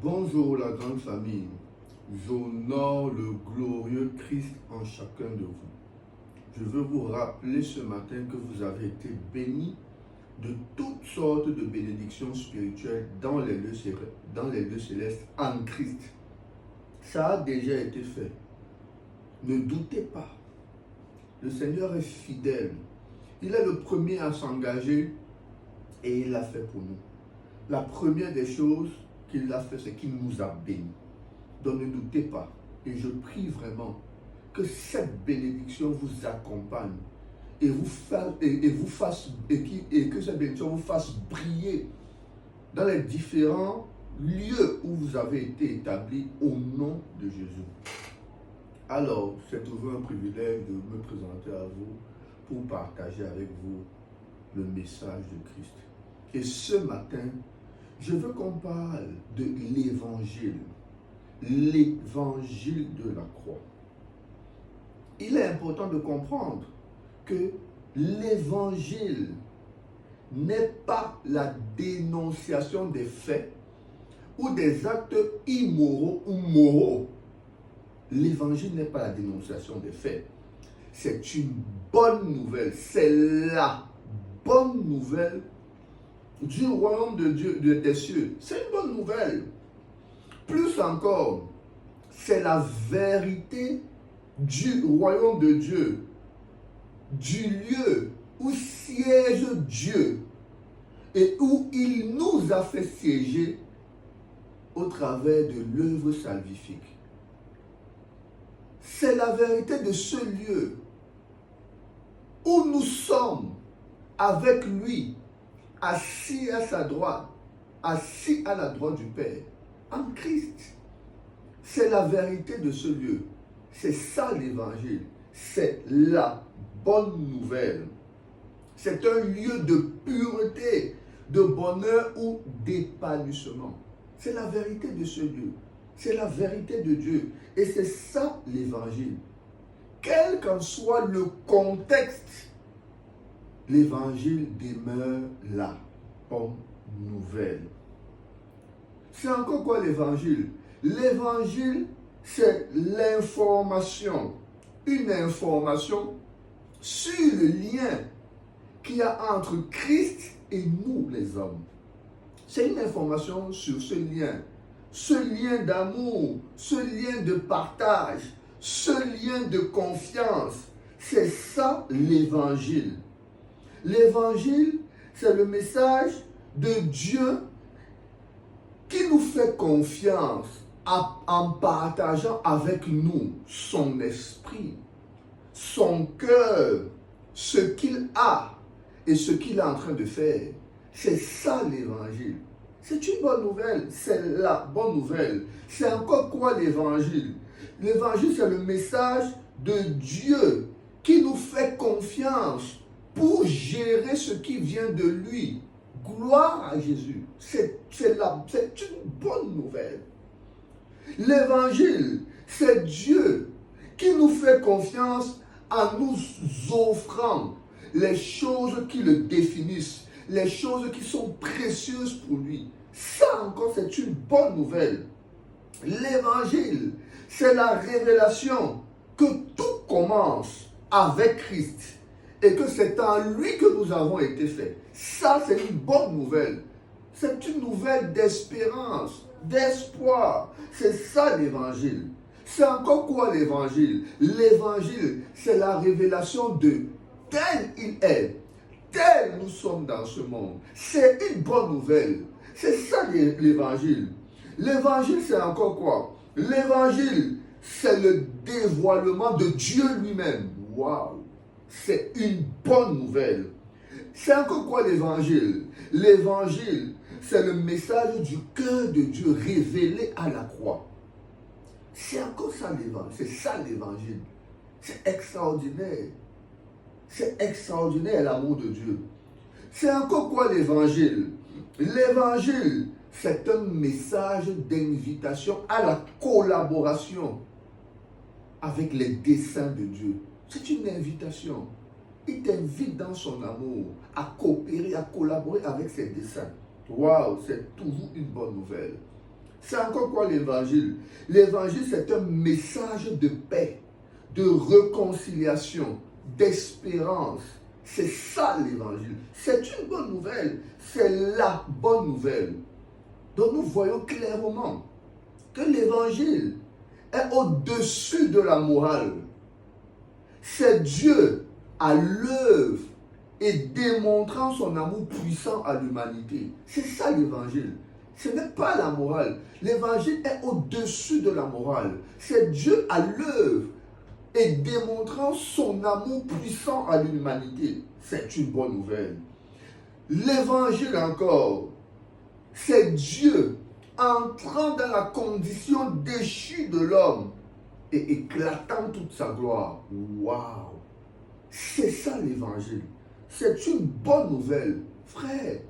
Bonjour la grande famille, j'honore le glorieux Christ en chacun de vous. Je veux vous rappeler ce matin que vous avez été bénis de toutes sortes de bénédictions spirituelles dans les lieux célestes en Christ. Ça a déjà été fait. Ne doutez pas. Le Seigneur est fidèle. Il est le premier à s'engager et il l'a fait pour nous. La première des choses qu'il a fait, c'est qu'il nous a bénis. Donc ne doutez pas. Et je prie vraiment que cette bénédiction vous accompagne et que cette bénédiction vous fasse briller dans les différents lieux où vous avez été établis au nom de Jésus. Alors, c'est toujours un privilège de me présenter à vous pour partager avec vous le message de Christ. Et ce matin, je veux qu'on parle de l'évangile de la croix. Il est important de comprendre que l'évangile n'est pas la dénonciation des faits ou des actes immoraux ou moraux. L'évangile n'est pas la dénonciation des faits. C'est une bonne nouvelle. C'est la bonne nouvelle du royaume de Dieu, des cieux. C'est une bonne nouvelle. Plus encore, c'est la vérité du royaume de Dieu, du lieu où siège Dieu et où il nous a fait siéger au travers de l'œuvre salvifique. C'est la vérité de ce lieu où nous sommes avec lui, assis à sa droite, assis à la droite du Père, en Christ. C'est la vérité de ce lieu. C'est ça l'évangile. C'est la bonne nouvelle. C'est un lieu de pureté, de bonheur ou d'épanouissement. C'est la vérité de ce lieu. C'est la vérité de Dieu. Et c'est ça l'évangile. Quel qu'en soit le contexte, l'évangile demeure la bonne nouvelle. C'est encore quoi l'évangile? L'évangile, c'est l'information, une information sur le lien qu'il y a entre Christ et nous les hommes. C'est une information sur ce lien d'amour, ce lien de partage, ce lien de confiance. C'est ça l'évangile. L'évangile, c'est le message de Dieu qui nous fait confiance en partageant avec nous son esprit, son cœur, ce qu'il a et ce qu'il est en train de faire. C'est ça l'évangile. C'est une bonne nouvelle, c'est la bonne nouvelle. C'est encore quoi l'évangile? L'évangile, c'est le message de Dieu qui nous fait confiance pour gérer ce qui vient de lui. Gloire à Jésus. C'est une bonne nouvelle. L'évangile, c'est Dieu qui nous fait confiance en nous offrant les choses qui le définissent, les choses qui sont précieuses pour lui. Ça encore, c'est une bonne nouvelle. L'évangile, c'est la révélation que tout commence avec Christ et que c'est en lui que nous avons été faits. Ça, c'est une bonne nouvelle. C'est une nouvelle d'espérance, d'espoir. C'est ça l'évangile. C'est encore quoi l'évangile? L'évangile, c'est la révélation de tel il est, tel nous sommes dans ce monde. C'est une bonne nouvelle. C'est ça l'évangile. L'évangile, c'est encore quoi? L'évangile, c'est le dévoilement de Dieu lui-même. Waouh! C'est une bonne nouvelle. C'est encore quoi l'évangile? L'évangile, c'est le message du cœur de Dieu révélé à la croix. C'est encore ça l'évangile. C'est ça l'évangile. C'est extraordinaire. C'est extraordinaire l'amour de Dieu. C'est encore quoi l'évangile? L'évangile, c'est un message d'invitation à la collaboration avec les desseins de Dieu. C'est une invitation. Il t'invite dans son amour à coopérer, à collaborer avec ses desseins. Waouh, c'est toujours une bonne nouvelle. C'est encore quoi l'évangile? L'évangile, c'est un message de paix, de réconciliation, d'espérance. C'est ça l'évangile. C'est une bonne nouvelle. C'est la bonne nouvelle. Donc nous voyons clairement que l'évangile est au-dessus de la morale. C'est Dieu à l'œuvre et démontrant son amour puissant à l'humanité. C'est ça l'évangile. Ce n'est pas la morale. L'évangile est au-dessus de la morale. C'est Dieu à l'œuvre et démontrant son amour puissant à l'humanité. C'est une bonne nouvelle. L'évangile encore, c'est Dieu entrant dans la condition déchue de l'homme et éclatant toute sa gloire. Waouh! C'est ça l'évangile. C'est une bonne nouvelle. Frère,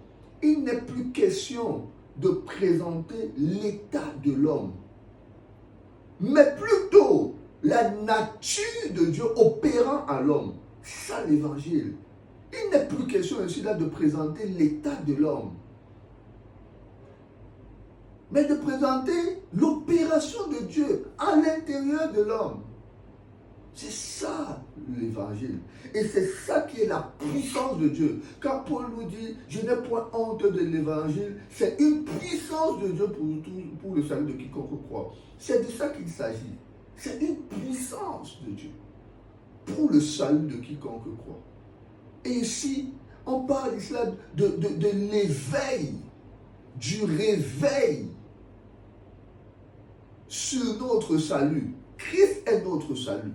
il n'est plus question de présenter l'état de l'homme, mais plutôt la nature de Dieu opérant à l'homme. C'est ça l'évangile. Il n'est plus question ici là de présenter l'état de l'homme, mais de présenter l'opération de Dieu à l'intérieur de l'homme. C'est ça l'évangile. Et c'est ça qui est la puissance de Dieu. Quand Paul nous dit, je n'ai point honte de l'évangile, c'est une puissance de Dieu pour le salut de quiconque croit. C'est de ça qu'il s'agit. C'est une puissance de Dieu pour le salut de quiconque croit. Et ici, on parle ici de l'éveil, du réveil sur notre salut. Christ est notre salut.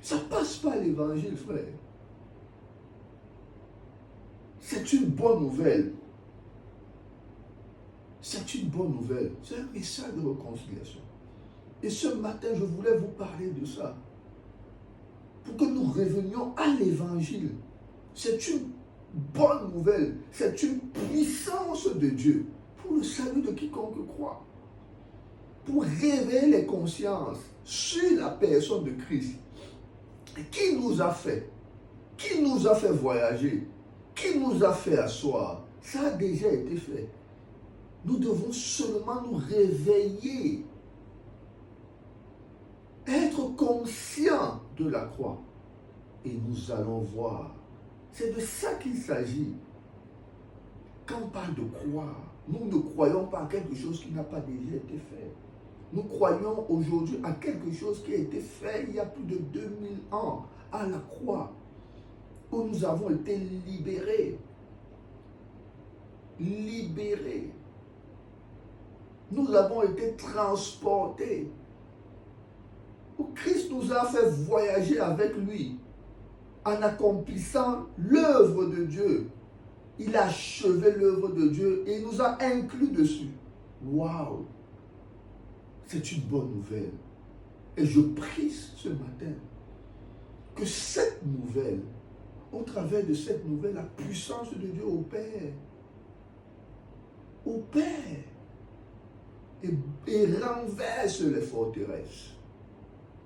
Ça passe par l'évangile, frère. C'est une bonne nouvelle. C'est une bonne nouvelle. C'est un message de réconciliation. Et ce matin, je voulais vous parler de ça. Pour que nous revenions à l'évangile. C'est une bonne nouvelle. C'est une puissance de Dieu pour le salut de quiconque croit. Pour réveiller les consciences sur la personne de Christ. Qui nous a fait voyager, qui nous a fait asseoir. Ça a déjà été fait. Nous devons seulement nous réveiller, être conscients de la croix. Et nous allons voir. C'est de ça qu'il s'agit. Quand on parle de croire, nous ne croyons pas à quelque chose qui n'a pas déjà été fait. Nous croyons aujourd'hui à quelque chose qui a été fait il y a plus de 2000 ans, à la croix, où nous avons été libérés. Libérés. Nous avons été transportés. Où Christ nous a fait voyager avec lui, en accomplissant l'œuvre de Dieu. Il a achevé l'œuvre de Dieu et il nous a inclus dessus. Waouh! C'est une bonne nouvelle. Et je prie ce matin que cette nouvelle, au travers de cette nouvelle, la puissance de Dieu opère et renverse les forteresses.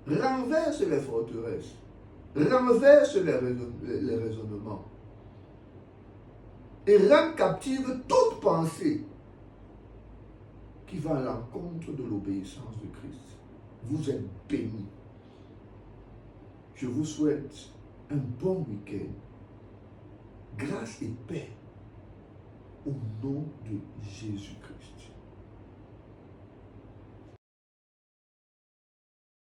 Renverse les forteresses. Renverse les raisonnements. Et rend captive toute pensée qui va à l'encontre de l'obéissance de Christ. Vous êtes bénis. Je vous souhaite un bon week-end. Grâce et paix au nom de Jésus-Christ.